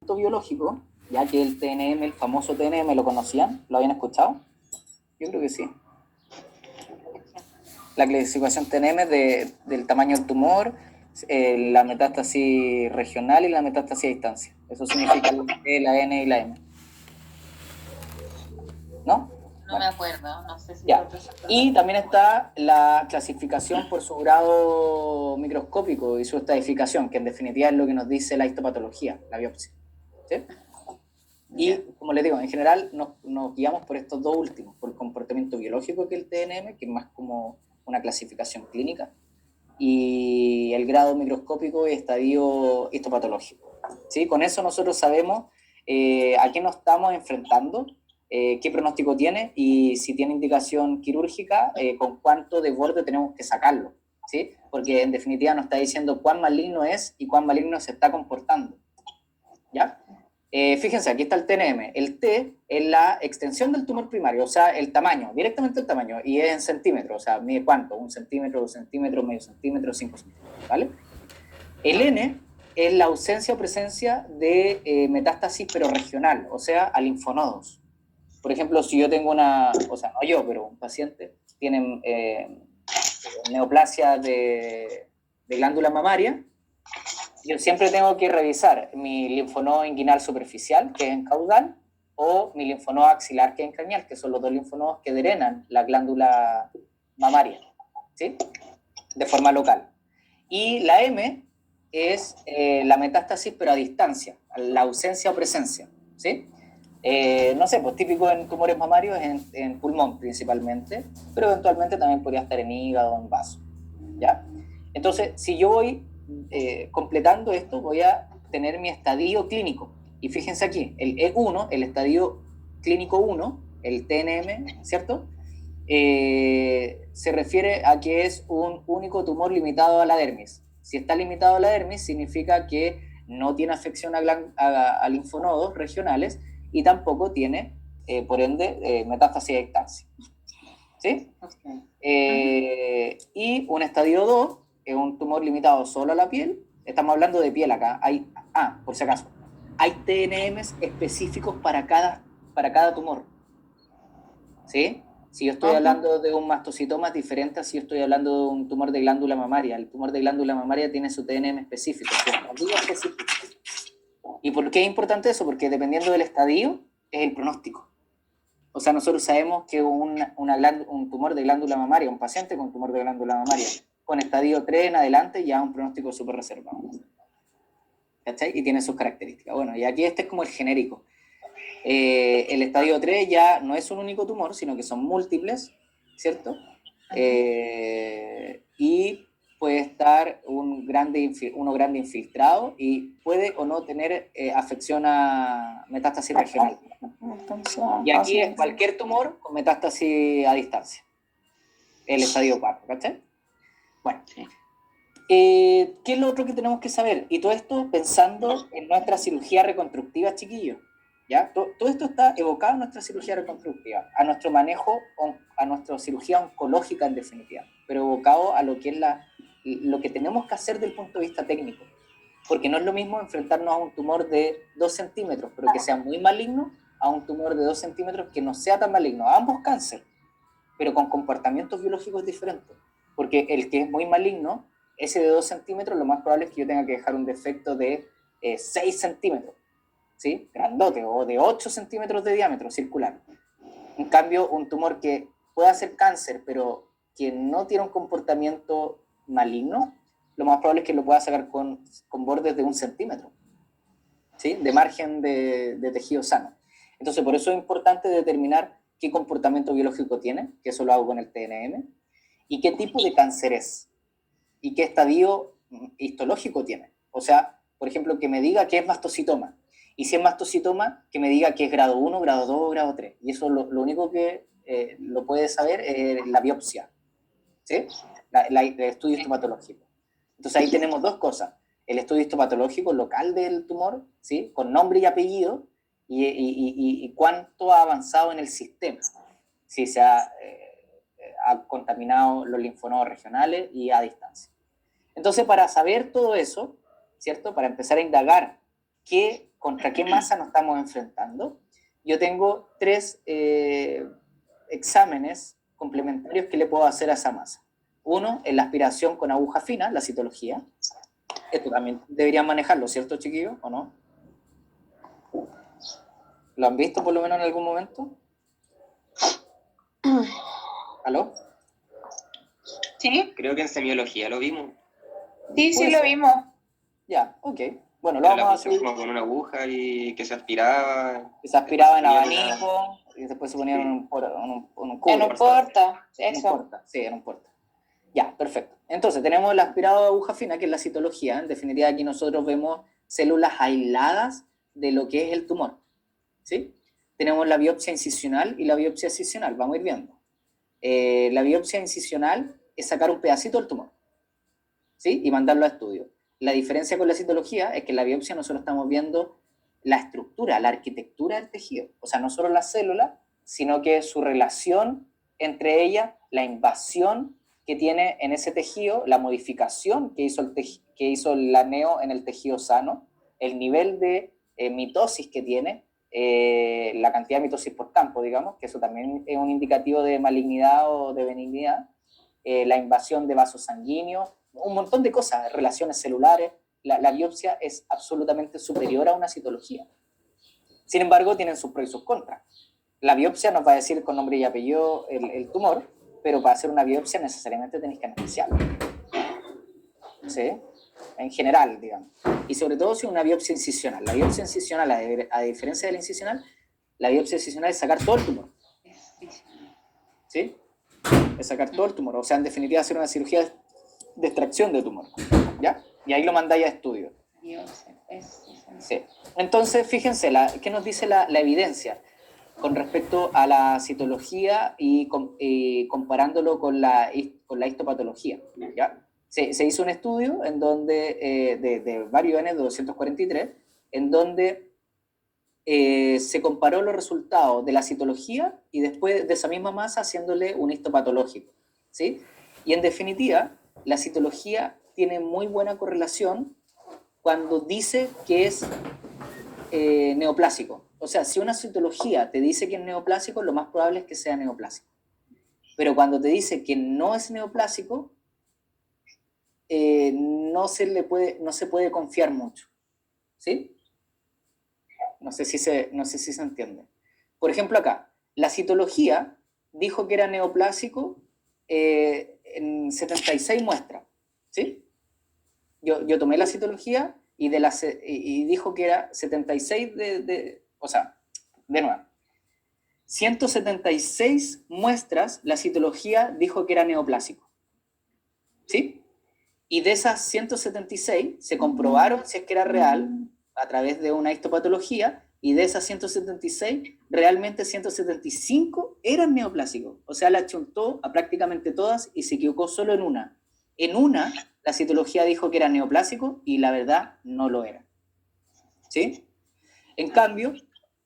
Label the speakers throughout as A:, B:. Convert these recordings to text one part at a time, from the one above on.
A: biológico, ya que el TNM, el famoso TNM, ¿lo conocían? ¿Lo habían escuchado? Yo creo que sí. La clasificación TNM del tamaño del tumor, la metástasis regional y la metástasis a distancia. Eso significa la N y la M. ¿No?
B: No me acuerdo, no sé si...
A: Ya. Y también está la clasificación por su grado microscópico y su estadificación, que en definitiva es lo que nos dice la histopatología, la biopsia. ¿Sí? Y, como les digo, en general nos guiamos por estos dos últimos, por el comportamiento biológico que es el TNM, que es más como una clasificación clínica, y el grado microscópico y estadio histopatológico. ¿Sí? Con eso nosotros sabemos a qué nos estamos enfrentando, qué pronóstico tiene y si tiene indicación quirúrgica, con cuánto de borde tenemos que sacarlo. ¿Sí? Porque en definitiva nos está diciendo cuán maligno es y cuán maligno se está comportando. ¿Ya? Fíjense, aquí está el TNM. El T es la extensión del tumor primario, o sea, el tamaño, directamente el tamaño, y es en centímetros, o sea, mide cuánto, 1 centímetro, 2 centímetros, medio centímetro, 5 centímetros, ¿vale? El N es la ausencia o presencia de metástasis, pero regional, o sea, a linfonodos. Por ejemplo, si yo tengo o sea, no yo, pero un paciente, tiene neoplasia de glándula mamaria, yo siempre tengo que revisar mi linfonodo inguinal superficial, que es en caudal, o mi linfonodo axilar, que es en craneal, que son los dos linfonodos que drenan la glándula mamaria, ¿sí? De forma local. Y la M es la metástasis, pero a distancia, la ausencia o presencia, ¿sí? No sé, pues típico en tumores mamarios en pulmón principalmente, pero eventualmente también podría estar en hígado o en vaso, ¿ya? Entonces, si yo voy completando esto, voy a tener mi estadio clínico. Y fíjense aquí, el E1, el estadio clínico 1, el TNM, ¿cierto? Se refiere a que es un único tumor limitado a la dermis. Si está limitado a la dermis, significa que no tiene afección a linfonodos regionales y tampoco tiene, por ende, metástasis a distancia. ¿Sí? Okay. Y un estadio 2 es un tumor limitado solo a la piel. Estamos hablando de piel acá. Por si acaso, hay TNMs específicos para cada tumor. ¿Sí? Si yo estoy hablando de un mastocitoma es diferente a si yo estoy hablando de un tumor de glándula mamaria. El tumor de glándula mamaria tiene su TNM específico, su estadio específico. ¿Y por qué es importante eso? Porque dependiendo del estadio es el pronóstico. O sea, nosotros sabemos que un tumor de glándula mamaria, un paciente con tumor de glándula mamaria, con estadio 3 en adelante ya es un pronóstico súper reservado. ¿Cachai? Y tiene sus características. Bueno, y aquí este es como el genérico. El estadio 3 ya no es un único tumor, sino que son múltiples, ¿cierto? Y puede estar uno grande infiltrado y puede o no tener afección a metástasis regional. Y aquí es cualquier tumor con metástasis a distancia. El estadio 4, ¿cachai? Bueno. ¿Qué es lo otro que tenemos que saber? Y todo esto pensando en nuestra cirugía reconstructiva, chiquillos. ¿Ya? Todo esto está evocado en nuestra cirugía reconstructiva, a nuestro manejo, a nuestra cirugía oncológica en definitiva, pero evocado a lo que es lo que tenemos que hacer desde el punto de vista técnico. Porque no es lo mismo enfrentarnos a un tumor de 2 centímetros, pero que sea muy maligno, a un tumor de 2 centímetros que no sea tan maligno. Ambos cáncer, pero con comportamientos biológicos diferentes. Porque el que es muy maligno, ese de 2 centímetros, lo más probable es que yo tenga que dejar un defecto de 6 centímetros, ¿sí? Grandote, o de 8 centímetros de diámetro circular. En cambio, un tumor que pueda ser cáncer, pero que no tiene un comportamiento maligno, lo más probable es que lo pueda sacar con bordes de 1 centímetro, ¿sí? De margen de tejido sano. Entonces, por eso es importante determinar qué comportamiento biológico tiene, que eso lo hago con el TNM, y qué tipo de cáncer es, y qué estadio histológico tiene. O sea, por ejemplo, que me diga que es mastocitoma, y si es mastocitoma, que me diga que es grado 1, grado 2, grado 3. Y eso lo único que lo puede saber es la biopsia, ¿sí? El estudio histomatológico. Entonces ahí tenemos dos cosas. El estudio histopatológico local del tumor, ¿sí? Con nombre y apellido, y cuánto ha avanzado en el sistema. Si se ha contaminado los linfonodos regionales y a distancia. Entonces, para saber todo eso, ¿cierto? Para empezar a indagar qué ¿contra qué masa nos estamos enfrentando? Yo tengo 3 exámenes complementarios que le puedo hacer a esa masa. Uno es la aspiración con aguja fina, la citología. Esto también deberían manejarlo, ¿cierto, chiquillos? ¿O no? ¿Lo han visto por lo menos en algún momento? ¿Aló?
B: ¿Sí?
C: Creo que en semiología lo vimos.
B: Sí, sí lo vimos.
A: Ya, ok. Bueno, lo vamos a hacer.
C: Como con una aguja y que se aspiraba.
A: Que se aspiraba en abanico y después se ponía en un cubo.
B: En un porta, eso.
A: En un porta, sí, en un porta. Ya, perfecto. Entonces, tenemos el aspirado de aguja fina, que es la citología. En definitiva, aquí nosotros vemos células aisladas de lo que es el tumor. ¿Sí? Tenemos la biopsia incisional y la biopsia excisional. Vamos a ir viendo. La biopsia incisional es sacar un pedacito del tumor, ¿sí? Y mandarlo a estudio. La diferencia con la citología es que en la biopsia nosotros estamos viendo la estructura, la arquitectura del tejido. O sea, no solo la célula, sino que su relación entre ellas, la invasión que tiene en ese tejido, la modificación que hizo la neo en el tejido sano, el nivel de mitosis que tiene, la cantidad de mitosis por campo, digamos, que eso también es un indicativo de malignidad o de benignidad, la invasión de vasos sanguíneos, un montón de cosas, relaciones celulares. La biopsia es absolutamente superior a una citología. Sin embargo, tienen sus pros y sus contras. La biopsia nos va a decir con nombre y apellido el tumor, pero para hacer una biopsia necesariamente tenéis que anestesiarlo. ¿Sí? En general, digamos. Y sobre todo si es una biopsia incisional. La biopsia incisional, a diferencia de la incisional, la biopsia incisional es sacar todo el tumor. ¿Sí? Es sacar todo el tumor. O sea, en definitiva, hacer una cirugía de extracción de tumor. ¿Ya? Y ahí lo mandáis a estudio. Sí. Entonces, fíjense, ¿qué nos dice la evidencia con respecto a la citología y comparándolo con la histopatología? ¿Ya? Se hizo un estudio en donde, de varios N, de 243, en donde se comparó los resultados de la citología y después de esa misma masa haciéndole un histopatológico, ¿sí? Y en definitiva, la citología tiene muy buena correlación cuando dice que es neoplásico. O sea, si una citología te dice que es neoplásico, lo más probable es que sea neoplásico. Pero cuando te dice que no es neoplásico, no se puede confiar mucho. ¿Sí? No sé si se entiende. Por ejemplo, acá, la citología dijo que era neoplásico en 76 muestras. ¿Sí? Yo tomé la citología y dijo que era 76 o sea, de nuevo. 176 muestras, la citología dijo que era neoplásico. ¿Sí? Y de esas 176 se comprobaron si es que era real a través de una histopatología, y de esas 176, realmente 175 eran neoplásicos. O sea, la chuntó a prácticamente todas y se equivocó solo en una. En una, la citología dijo que era neoplásico y la verdad no lo era. ¿Sí? En cambio,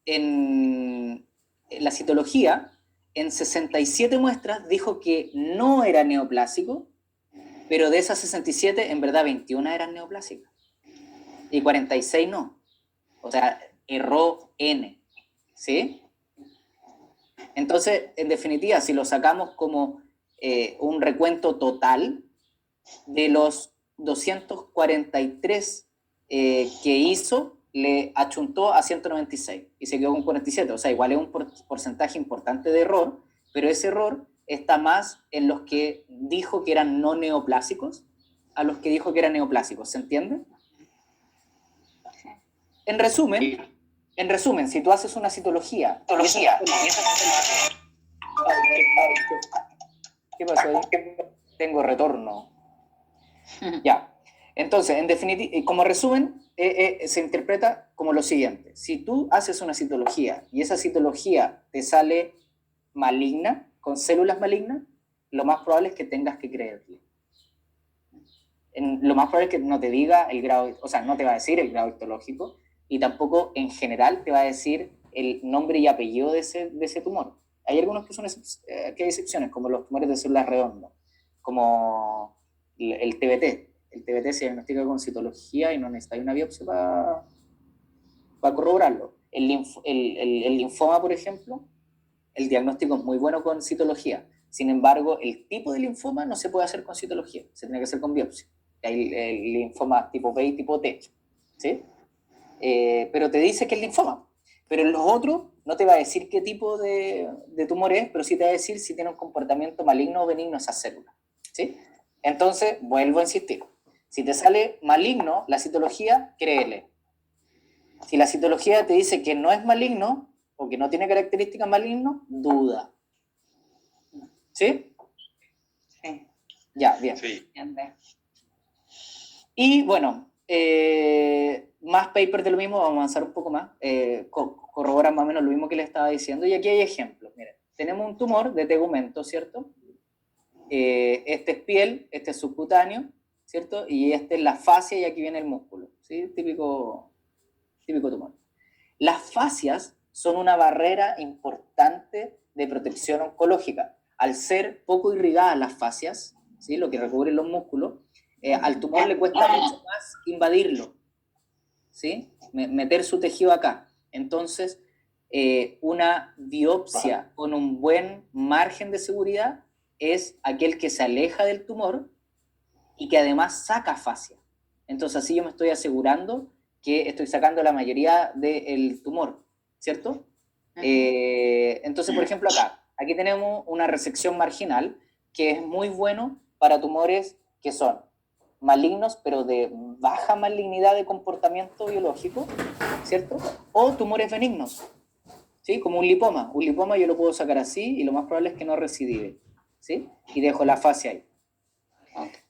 A: en la citología, en 67 muestras dijo que no era neoplásico, pero de esas 67, en verdad 21 eran neoplásicas y 46 no. O sea, erró N. ¿Sí? Entonces, en definitiva, si lo sacamos como un recuento total de los 243 que hizo, le achuntó a 196 y se quedó con 47. O sea, igual es un porcentaje importante de error, pero ese error está más en los que dijo que eran no neoplásicos a los que dijo que eran neoplásicos. ¿Se entiende? En resumen, si tú haces una citología... ¿Qué pasó ahí? Tengo retorno. Ya. Entonces, en definitiva, como resumen, se interpreta como lo siguiente. Si tú haces una citología y esa citología te sale maligna, con células malignas, lo más probable es que tengas que creerle. Lo más probable es que no te diga el grado, o sea, no te va a decir el grado histológico y tampoco en general te va a decir el nombre y apellido de ese tumor. Hay algunos que que hay excepciones, como los tumores de células redondas, como el TBT. El TBT se diagnostica con citología y no necesita una biopsia para corroborarlo. El linfoma, por ejemplo, el diagnóstico es muy bueno con citología. Sin embargo, el tipo de linfoma no se puede hacer con citología, se tiene que hacer con biopsia. Hay el linfoma tipo B y tipo T, ¿sí? Pero te dice que es linfoma. Pero en los otros no te va a decir qué tipo de tumor es, pero sí te va a decir si tiene un comportamiento maligno o benigno esa célula, ¿sí? Entonces, vuelvo a insistir. Si te sale maligno la citología, créele. Si la citología te dice que no es maligno o que no tiene características maligno, duda. ¿Sí?
B: Sí.
A: Ya, bien.
C: Sí.
A: Y bueno, más papers de lo mismo, vamos a avanzar un poco más, corroboran más o menos lo mismo que les estaba diciendo, y aquí hay ejemplos. Miren, tenemos un tumor de tegumento, ¿cierto? Este es piel, este es subcutáneo, ¿cierto? Y este es la fascia y aquí viene el músculo, ¿sí? Típico tumor. Las fascias son una barrera importante de protección oncológica. Al ser poco irrigadas las fascias, ¿sí? Lo que recubren los músculos, al tumor le cuesta mucho más invadirlo, ¿sí? Meter su tejido acá. Entonces, una biopsia con un buen margen de seguridad es aquel que se aleja del tumor y que además saca fascia. Entonces, así yo me estoy asegurando que estoy sacando la mayoría del tumor, ¿cierto? Entonces, por ejemplo, aquí tenemos una resección marginal que es muy bueno para tumores que son malignos, pero de baja malignidad de comportamiento biológico, ¿cierto? O tumores benignos, ¿sí? Como un lipoma. Un lipoma yo lo puedo sacar así y lo más probable es que no recidive, ¿sí? Y dejo la fascia ahí.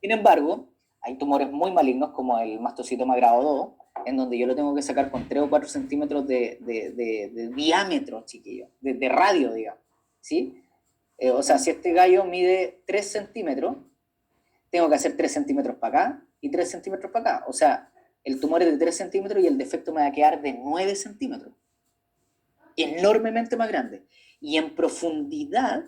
A: Sin embargo, hay tumores muy malignos como el mastocitoma grado 2, en donde yo lo tengo que sacar con 3 o 4 centímetros de diámetro, chiquillo, de radio, digamos, ¿sí? O sea, si este gallo mide 3 centímetros, tengo que hacer 3 centímetros para acá y 3 centímetros para acá. O sea, el tumor es de 3 centímetros y el defecto me va a quedar de 9 centímetros. Enormemente más grande. Y en profundidad,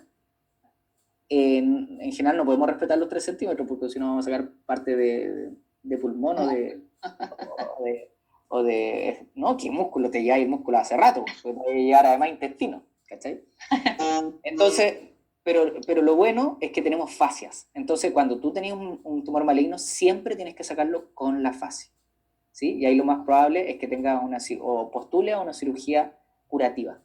A: en general no podemos respetar los 3 centímetros porque si no vamos a sacar parte de pulmón o de no, ¿qué músculo? Te lleva el músculo hace rato, puede llegar además intestino, ¿cachai? Entonces, pero lo bueno es que tenemos fascias. Entonces, cuando tú tenías un tumor maligno, siempre tienes que sacarlo con la fascia, ¿sí? Y ahí lo más probable es que tenga o postule a una cirugía curativa,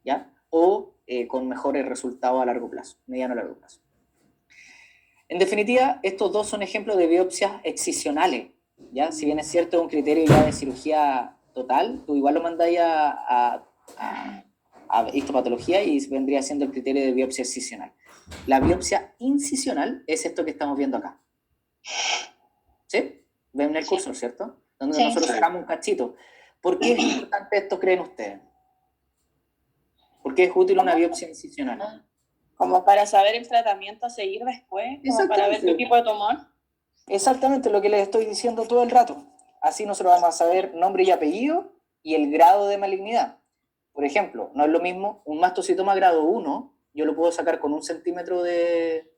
A: ¿ya? O con mejores resultados a largo plazo, mediano a largo plazo. En definitiva, estos dos son ejemplos de biopsias excisionales, ¿ya? Si bien es cierto, es un criterio ya de cirugía total, tú igual lo mandáis a histopatología y vendría siendo el criterio de biopsia excisional. La biopsia incisional es esto que estamos viendo acá. ¿Sí? Ven el cursor, ¿cierto? Donde nosotros sacamos un cachito. ¿Por qué es importante esto, creen ustedes? ¿Por qué es útil una biopsia incisional?
B: Como para saber el tratamiento a seguir después, como para ver qué tipo de tumor.
A: Exactamente lo que les estoy diciendo todo el rato. Así nosotros vamos a saber nombre y apellido y el grado de malignidad. Por ejemplo, no es lo mismo un mastocitoma grado 1, yo lo puedo sacar con 1 centímetro de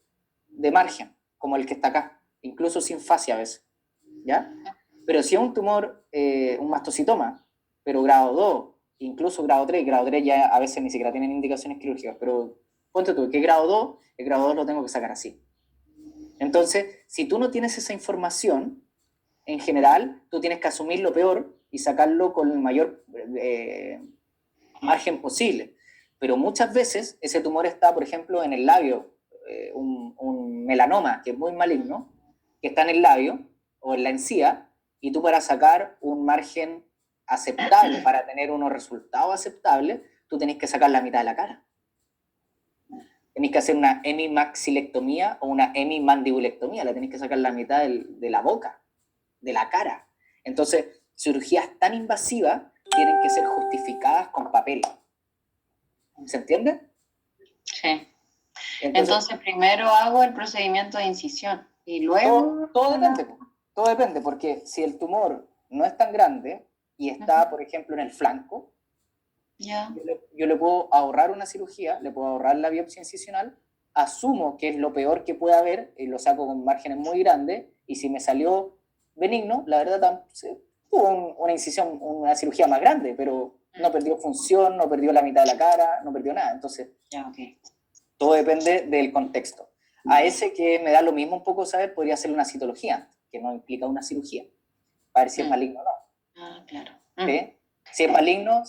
A: margen, como el que está acá, incluso sin fascia a veces, ¿ya? Pero si es un tumor, un mastocitoma, pero grado 2, incluso grado 3 ya a veces ni siquiera tienen indicaciones quirúrgicas, pero ponte tú, que grado 2, el grado 2 lo tengo que sacar así. Entonces, si tú no tienes esa información, en general, tú tienes que asumir lo peor y sacarlo con el mayor margen posible. Pero muchas veces ese tumor está, por ejemplo, en el labio, un melanoma que es muy maligno, que está en el labio o en la encía, y tú para sacar un margen aceptable, para tener unos resultados aceptables, tú tenés que sacar la mitad de la cara. Tenés que hacer una hemimaxilectomía o una hemimandibulectomía, la tenés que sacar la mitad de la boca, de la cara. Entonces, cirugías tan invasivas tienen que ser justificadas con papel. ¿Se entiende?
B: Sí. Entonces primero hago el procedimiento de incisión y luego...
A: Todo depende, porque si el tumor no es tan grande y está, por ejemplo, en el flanco, yo le puedo ahorrar una cirugía, le puedo ahorrar la biopsia incisional, asumo que es lo peor que puede haber y lo saco con márgenes muy grandes, y si me salió benigno, la verdad tuvo una incisión, una cirugía más grande, pero no perdió función, no perdió la mitad de la cara, no perdió nada. Entonces, todo depende del contexto. A ese que me da lo mismo un poco saber, podría ser una citología, que no implica una cirugía, para ver si es maligno o no.
B: Claro.
A: ¿Sí? Si es maligno,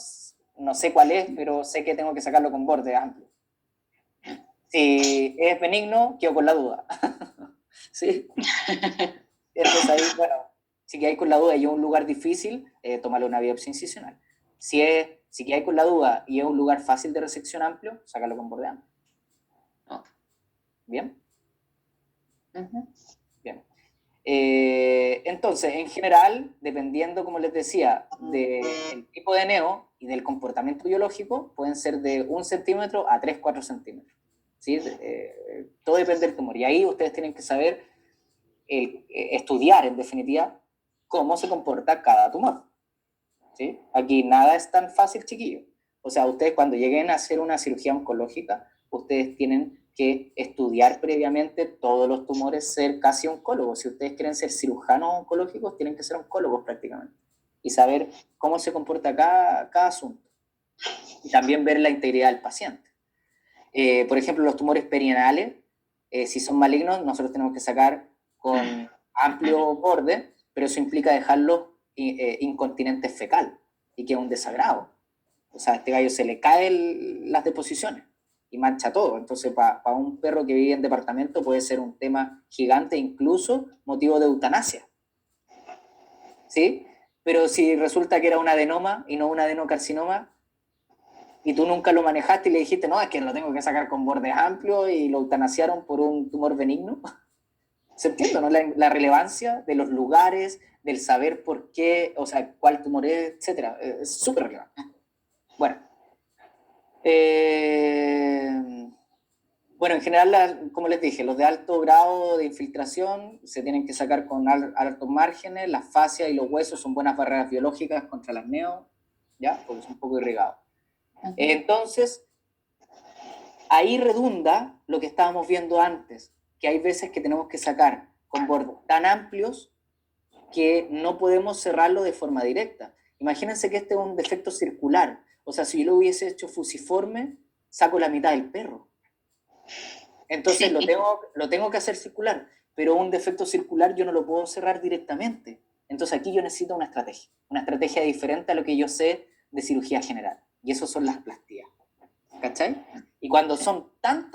A: no sé cuál es, pero sé que tengo que sacarlo con borde amplio. Si es benigno, quedo con la duda. ¿Sí? Entonces ahí, bueno, si quedáis con la duda y es un lugar difícil, tómale una biopsia incisional. Si quedáis con la duda y es un lugar fácil de resección amplio, sácalo con borde amplio. ¿Bien? Bien. Entonces, en general, dependiendo, como les decía, del tipo de neo y del comportamiento biológico, pueden ser de 1 centímetro a 3-4 centímetros. ¿Sí? Todo depende del tumor. Y ahí ustedes tienen que saber, estudiar, en definitiva, cómo se comporta cada tumor. ¿Sí? Aquí nada es tan fácil, chiquillos. O sea, ustedes cuando lleguen a hacer una cirugía oncológica, ustedes tienen que estudiar previamente todos los tumores, ser casi oncólogos. Si ustedes quieren ser cirujanos oncológicos, tienen que ser oncólogos prácticamente. Y saber cómo se comporta cada asunto. Y también ver la integridad del paciente. Por ejemplo, los tumores perianales, si son malignos, nosotros tenemos que sacar con amplio borde, pero eso implica dejarlos incontinentes fecal, y que es un desagrado. O sea, a este gallo se le caen las deposiciones y mancha todo. Entonces, para un perro que vive en departamento puede ser un tema gigante, incluso motivo de eutanasia. ¿Sí? Pero si resulta que era un adenoma y no un adenocarcinoma, y tú nunca lo manejaste y le dijiste, no, es que lo tengo que sacar con bordes amplios, y lo eutanasiaron por un tumor benigno. ¿Se entiende, no? La relevancia de los lugares, del saber por qué, o sea, cuál tumor es, etcétera. Es súper relevante. Bueno. Bueno, en general, como les dije, los de alto grado de infiltración se tienen que sacar con altos márgenes. Las fascias y los huesos son buenas barreras biológicas contra las neo, ¿ya? Porque son un poco irrigados. Entonces, ahí redunda lo que estábamos viendo antes, que hay veces que tenemos que sacar con bordes tan amplios que no podemos cerrarlo de forma directa. Imagínense que este es un defecto circular. O sea, si yo lo hubiese hecho fusiforme, saco la mitad del perro. Entonces sí, lo tengo que hacer circular, pero un defecto circular yo no lo puedo cerrar directamente. Entonces aquí yo necesito una estrategia diferente a lo que yo sé de cirugía general. Y eso son las plastías. ¿Cachai? Y cuando son tan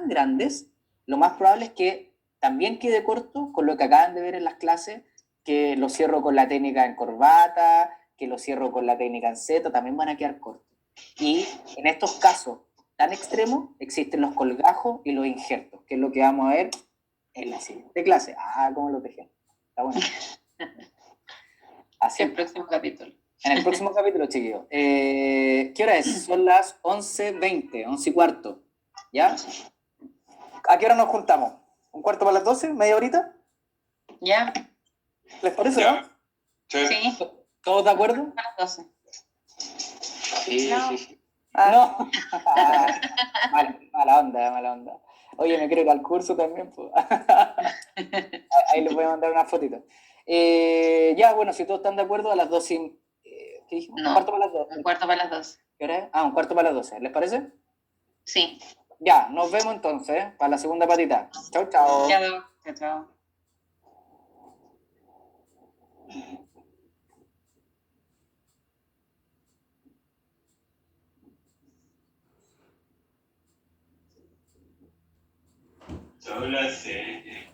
A: grandes, lo más probable es que también quede corto con lo que acaban de ver en las clases, que lo cierro con la técnica en corbata, que lo cierro con la técnica en Z, también van a quedar cortos. Y en estos casos tan extremos existen los colgajos y los injertos, que es lo que vamos a ver en la siguiente clase. ¿Cómo lo dejé? Está bueno.
B: Así. El próximo capítulo.
A: En el próximo capítulo, chiquillos. ¿Qué hora es? Son las 11:20, 11:15. ¿Ya? ¿A qué hora nos juntamos? ¿Un cuarto para las 12? ¿Media horita?
B: Ya.
A: ¿Les parece,
C: ya,
A: no?
B: Sí.
A: ¿Todos de acuerdo?
B: A las 12.
C: Sí,
B: no.
C: sí.
A: No. Mala onda. Oye, me quiero ir al curso también. Pues. Ahí les voy a mandar una fotito. Ya, bueno, si todos están de acuerdo, a las 12. ¿Qué dijimos?
B: No,
A: un cuarto para las 12.
B: Un cuarto para las 12.
A: ¿Qué hora es? Un cuarto para las 12. ¿Les parece?
B: Sí.
A: Ya, nos vemos entonces para la segunda patita. Chao, chao.
B: Chao.
C: Son las 6.